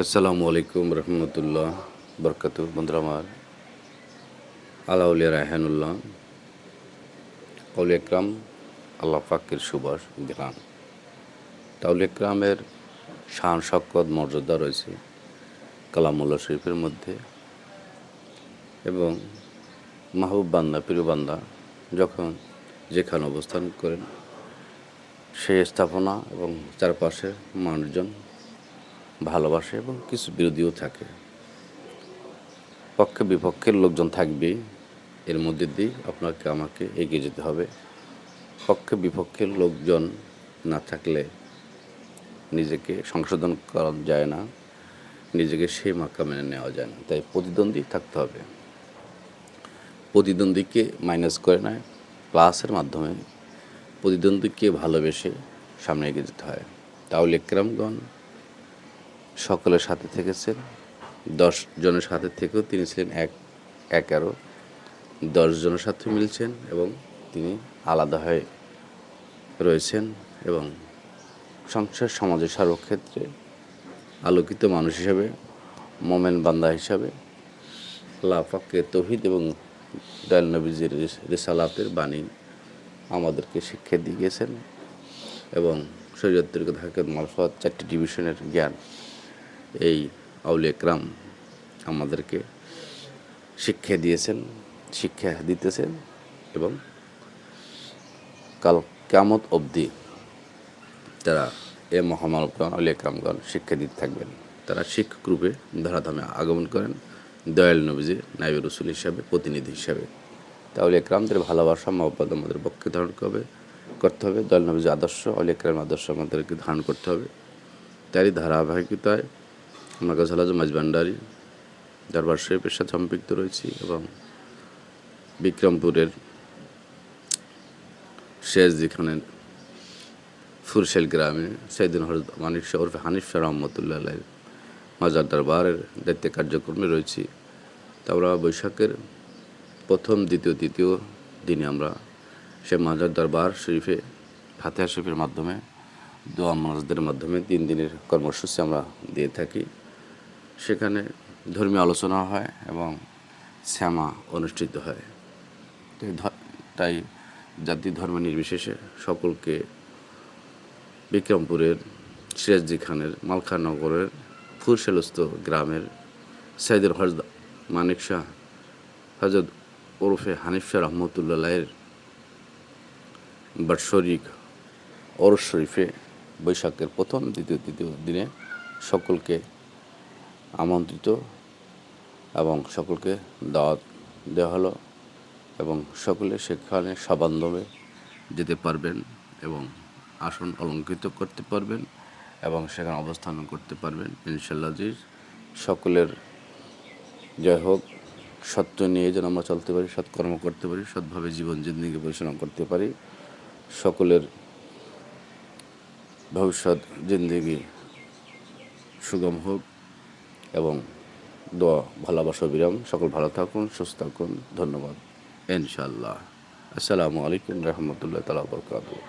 আসসালামু আলাইকুম রহমতুল্লাহ বরকাতু। বন্ধুরা আমার, আলাউলিয়া রায়হানুল্লাহ আউলিয়া একরাম আল্লাহ পাকের সুবাস গ্রাম। আউলিয়া একরামের শান শকত মর্যাদা রয়েছে কালামুল্লাহ শরীফের মধ্যে, এবং মাহবুব বান্দা প্রিয় বান্দা যখন যেখানে অবস্থান করেন সেই স্থাপনা এবং চারপাশে মানুষজন ভালোবাসে এবং কিছু বিরোধীও থাকে, পক্ষে বিপক্ষের লোকজন থাকবেই। এর মধ্যে দিয়ে আপনাকে আমাকে এগিয়ে যেতে হবে। পক্ষে বিপক্ষের লোকজন না থাকলে নিজেকে সংশোধন করা যায় না, নিজেকে সেই মাক্কা মেনে নেওয়া যায় না। তাই প্রতিদ্বন্দ্বী থাকতে হবে। প্রতিদ্বন্দ্বীকে মাইনাস করে নয়, প্লাসের মাধ্যমে প্রতিদ্বন্দ্বীকে ভালোবেসে সামনে এগিয়ে যেতে হয়। তাহলে একরামগণ সকলের সাথে থেকেছেন, 10 জনের সাথে থেকেও তিনি ছিলেন 11, 10 জনের সাথে মিলছেন এবং তিনি আলাদা হয়ে রয়েছেন এবং সংসার সমাজের সর্বক্ষেত্রে আলোকিত মানুষ হিসাবে, মোমেন বান্দা হিসাবে আল্লাহ পাকের তৌহিদ এবং দয়াল নবীজির রিসালাতের বাণী আমাদেরকে শিক্ষা দিয়ে গেছেন এবং শরীয়ত তরিকত হাকিকত মারফত 4টি ডিভিশনের জ্ঞান এই আউলিয়া একরাম আমাদেরকে শিক্ষা দিয়েছেন, শিক্ষা দিতেছেন এবং কাল কিয়ামত অবধি তারা এ মহামানবগণ আউলিয়া একরামগণ শিক্ষা দিতে থাকবেন। তারা শিক্ষক রূপে ধরাধামে আগমন করেন দয়াল নবীজির নাইবে রসুল হিসাবে, প্রতিনিধি হিসাবে। তাহলে একরামদের ভালোবাসা মহব্বত আমাদের পক্ষে ধারণ করতে হবে। দয়াল নবীজির আদর্শ, আউলিয়া একরামের আদর্শ আমাদেরকে ধারণ করতে হবে। তারই ধারাবাহিকতায় আমরা গজাল আজম মাঝভান্ডারী দরবার শরীফের সাথে সম্পৃক্ত রয়েছি এবং বিক্রমপুরের শেষজি খানের ফুরশেল গ্রামে সৈয়দিন হযরত মানিক শাহ ওরফে হানিফ শাহ রহমতুল্লাহ আলাইহির মাজার দরবারের দায়িত্বে কার্যক্রমে রয়েছি। তা আমরা বৈশাখের প্রথম, দ্বিতীয়, তৃতীয় দিনে আমরা সে মাজার দরবার শরীফে ফাতিহা শরীফের মাধ্যমে, দোয়া মোনাজাতের মাধ্যমে 3 দিনের কর্মসূচি আমরা দিয়ে থাকি। সেখানে ধর্মীয় আলোচনা হয় এবং শ্যামা অনুষ্ঠিত হয়। তাই জাতি ধর্ম নির্বিশেষে সকলকে বিক্রমপুরের সিরাজজি খানের মালখানগরের ফুরশেলস্থ গ্রামের সৈয়দুল হযরত মানিক শাহ হযরত ওরফে হানিফ শাহ রহমতুল্লাহের বাৎসরিক ওরস শরীফে বৈশাখের প্রথম, দ্বিতীয়, তৃতীয় দিনে সকলকে আমন্ত্রিত এবং সকলকে দাওয়াত দেওয়া হলো এবং সকলে সেখানে সবান্ধবে যেতে পারবেন এবং আসন অলঙ্কৃত করতে পারবেন এবং সেখানে অবস্থান করতে পারবেন ইনশাআল্লাহ। সকলের জয় হোক। সত্য নিয়ে যেন আমরা চলতে পারি, সৎকর্ম করতে পারি, সৎভাবে জীবন জিন্দেগি পরিচালনা করতে পারি। সকলের ভবিষ্যৎ জিন্দেগি সুগম হোক এবং দোয়া, ভালোবাসা, বিরাম। সকল ভালো থাকুন, সুস্থ থাকুন। ধন্যবাদ ইনশাআল্লাহ। আসসালামু আলাইকুম রহমতুল্লাহ তাআলা বরকাতুহু।